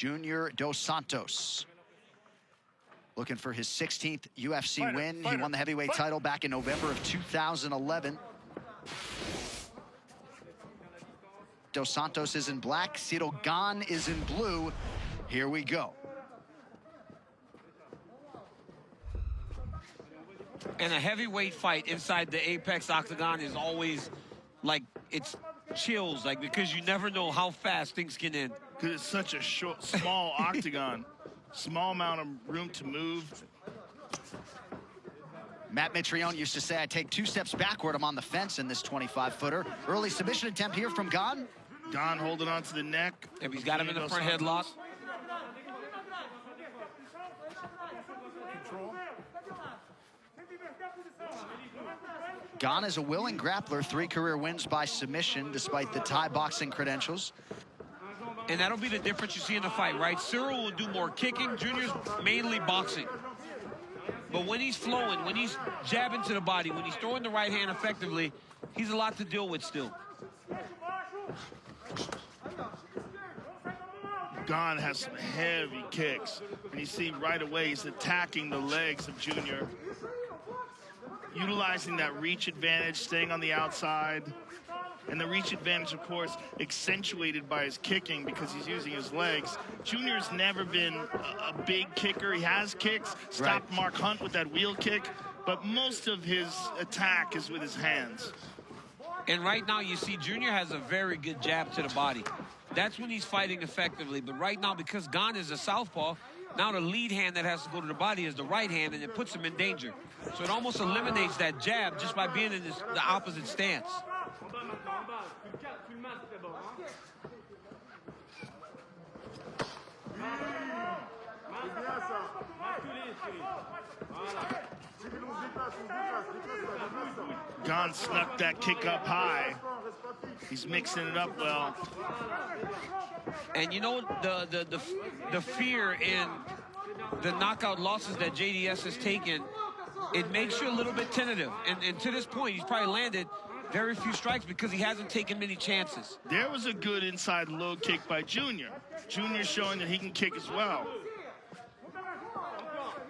Junior Dos Santos. Looking for his 16th UFC win. He won the heavyweight title back in November of 2011. Dos Santos is in black. Ciro Gane is in blue. Here we go. And a heavyweight fight inside the Apex Octagon is always like, it's chills, like, because you never know how fast things can end. Because it's such a short, small octagon. Small amount of room to move. Matt Mitrione used to say, I take 2 steps backward, I'm on the fence in this 25-footer. Early submission attempt here from Gane. Gane holding on to the neck. If he's got him in the front headlock. Gane is a willing grappler, 3 career wins by submission, despite the Thai boxing credentials. And that'll be the difference you see in the fight, right? Cyril will do more kicking. Junior's mainly boxing. But when he's flowing, when he's jabbing to the body, when he's throwing the right hand effectively, he's a lot to deal with still. Gane has some heavy kicks. And you see right away he's attacking the legs of Junior. Utilizing that reach advantage, staying on the outside. And the reach advantage, of course, accentuated by his kicking because he's using his legs. Junior's never been a big kicker. He has kicks, stopped Mark Hunt with that wheel kick, but most of his attack is with his hands. And right now you see Junior has a very good jab to the body. That's when he's fighting effectively. But right now, because Gane is a southpaw, now the lead hand that has to go to the body is the right hand, and it puts him in danger. So it almost eliminates that jab just by being in the opposite stance. Gane snuck that kick up high. He's mixing it up well. And you know the fear in the knockout losses that JDS has taken, it makes you a little bit tentative. And to this point, he's probably landed very few strikes because he hasn't taken many chances. There was a good inside low kick by Junior. Junior showing that he can kick as well.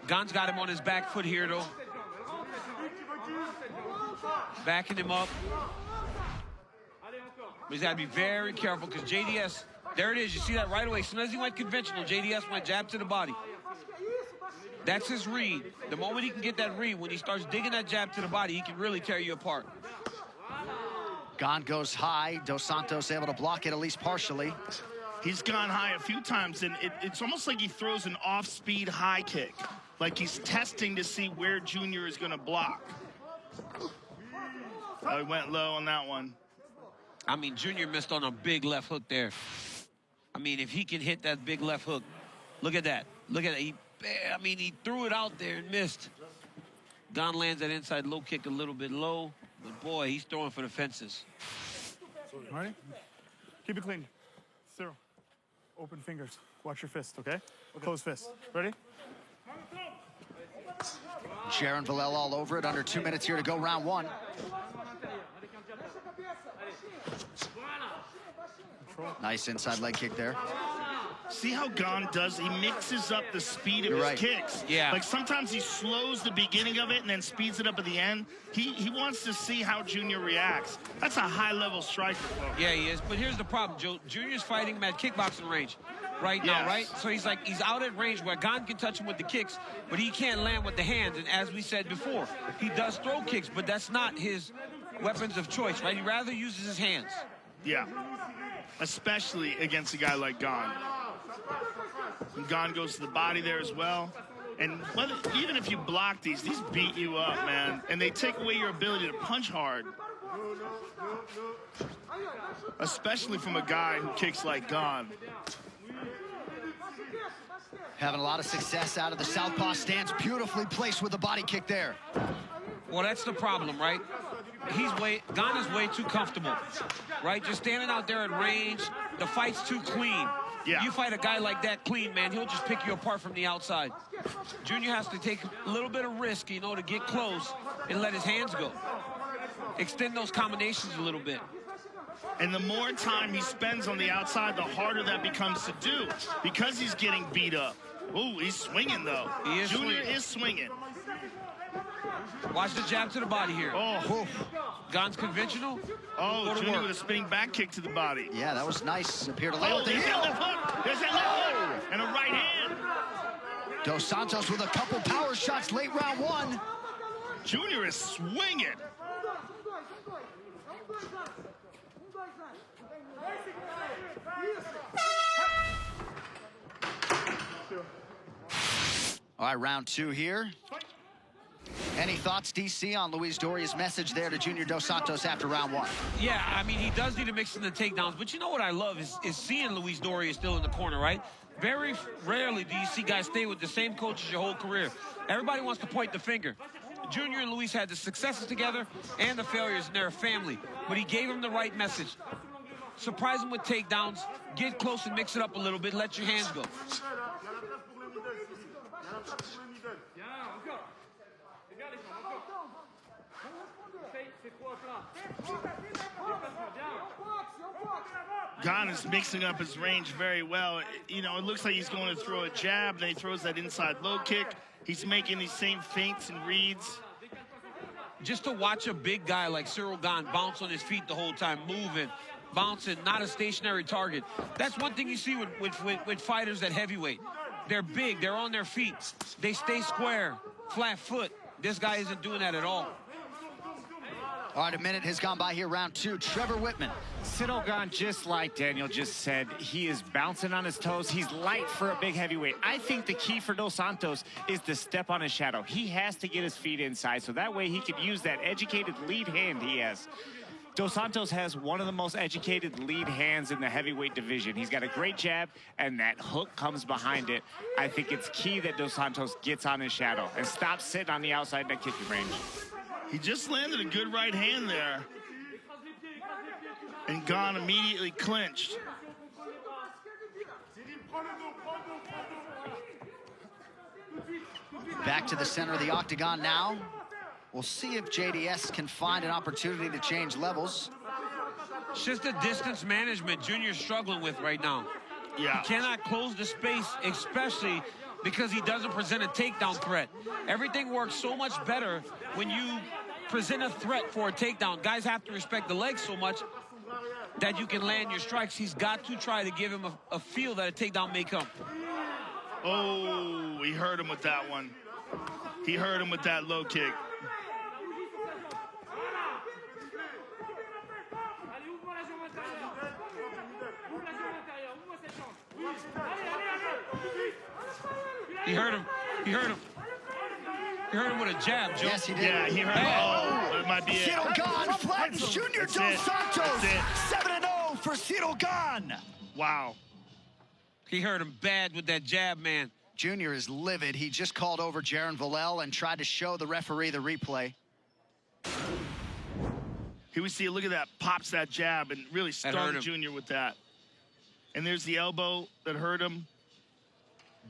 Gane's got him on his back foot here, though. Backing him up. But he's got to be very careful because JDS, there it is. You see that right away. As soon as he went conventional, JDS went jab to the body. That's his read. The moment he can get that read, when he starts digging that jab to the body, he can really tear you apart. Gane goes high. Dos Santos able to block it at least partially. He's gone high a few times, and it's almost like he throws an off-speed high kick. Like he's testing to see where Junior is going to block. Oh, he went low on that one. I mean, Junior missed on a big left hook there. I mean, if he can hit that big left hook, look at that. Look at that. He threw it out there and missed. Gane lands that inside low kick a little bit low, but boy, he's throwing for the fences. Ready? Keep it clean. Cyril, open fingers. Watch your fist, okay? Close fist. Ready? Jaron Villel all over it. Under 2 minutes here to go, round 1. Nice inside leg kick there. See how Gane does? He mixes up the speed of his kicks. Yeah. Like sometimes he slows the beginning of it and then speeds it up at the end. He wants to see how Junior reacts. That's a high-level striker, folks. Yeah, he is. But here's the problem, Joe. Junior's fighting him at kickboxing range right now, right? So he's out at range where Gane can touch him with the kicks, but he can't land with the hands. And as we said before, he does throw kicks, but that's not his weapons of choice, right? He rather uses his hands. Yeah. Especially against a guy like Gane. And Gane goes to the body there as well. And even if you block these beat you up, man. And they take away your ability to punch hard. Especially from a guy who kicks like Gane. Having a lot of success out of the southpaw stance. Beautifully placed with the body kick there. Well, that's the problem, right? Gane is way too comfortable, right? Just standing out there at range. The fight's too clean. Yeah. You fight a guy like that clean, man, he'll just pick you apart from the outside. Junior has to take a little bit of risk, you know, to get close and let his hands go. Extend those combinations a little bit. And the more time he spends on the outside, the harder that becomes to do because he's getting beat up. Ooh, he's swinging, though. Junior is swinging. Watch the jab to the body here. Oh, Gane's conventional. oh, Junior with a spinning back kick to the body. Yeah, that was nice. Appeared to lay Oh, with the there's heel. that left hook. There's that left hook. And a right hand. Dos Santos with a couple power shots late round one. Junior is swinging. All right, round two here. Any thoughts, DC, on Luis Doria's message there to Junior Dos Santos after round one? Yeah, I mean, he does need to mix in the takedowns, but you know what I love is seeing Luis Doria still in the corner, right? Very rarely do you see guys stay with the same coaches your whole career. Everybody wants to point the finger. Junior and Luis had the successes together and the failures, and they're a family. But he gave him the right message. Surprise him with takedowns, get close and mix it up a little bit, let your hands go. Gane is mixing up his range very well. You know, it looks like he's going to throw a jab, then he throws that inside low kick. He's making these same feints and reads. Just to watch a big guy like Cyril Gane bounce on his feet the whole time, moving, bouncing, not a stationary target. That's one thing you see with fighters at heavyweight. They're big, they're on their feet. They stay square, flat foot. This guy isn't doing that at all. All right, a minute has gone by here, round two. Trevor Whitman. Cyril Gane, just like Daniel just said, he is bouncing on his toes. He's light for a big heavyweight. I think the key for Dos Santos is to step on his shadow. He has to get his feet inside, so that way he can use that educated lead hand he has. Dos Santos has one of the most educated lead hands in the heavyweight division. He's got a great jab, and that hook comes behind it. I think it's key that Dos Santos gets on his shadow and stops sitting on the outside net kicking range. He just landed a good right hand there. And Gane immediately clinched. Back to the center of the octagon now. We'll see if JDS can find an opportunity to change levels. It's just the distance management Junior's struggling with right now. Yeah. He cannot close the space, especially because he doesn't present a takedown threat. Everything works so much better when you present a threat for a takedown. Guys have to respect the legs so much that you can land your strikes. He's got to try to give him a feel that a takedown may come. Oh, he hurt him with that one. He hurt him with that low kick. He hurt him. He hurt him. He hurt him with a jab, Joe. Yes, he did. Yeah, he hurt him. Oh, it might be it. Cyril Gane flattens Junior That's Dos it. Santos. That's 7-0 for Cyril Gane. Wow. He hurt him bad with that jab, man. Junior is livid. He just called over Jaron Vallel and tried to show the referee the replay. Here we see, look at that, pops that jab and really hurt stung him. Junior with that. And there's the elbow that hurt him.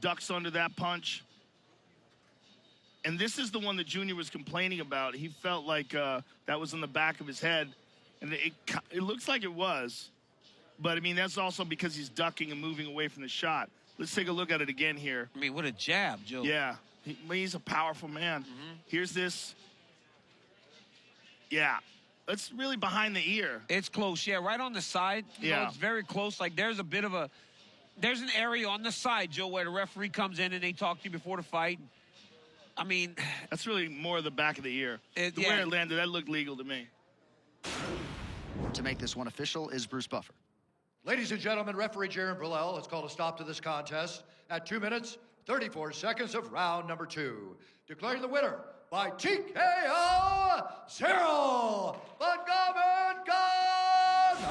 Ducks under that punch. And this is the one that Junior was complaining about. He felt like that was on the back of his head. And it looks like it was. But, I mean, that's also because he's ducking and moving away from the shot. Let's take a look at it again here. I mean, what a jab, Joe. Yeah, he's a powerful man. Here's this. Yeah, that's really behind the ear. It's close, yeah, right on the side. You know, Yeah. it's very close. Like, there's a bit of a, there's an area on the side, Joe, where the referee comes in and they talk to you before the fight. I mean, That's really more the back of the ear. The way it landed, that looked legal to me. To make this one official is Bruce Buffer. Ladies and gentlemen, referee Jaron Vallel has called a stop to this contest at 2 minutes, 34 seconds of round number 2. Declaring the winner by TKO, Cyril Gane.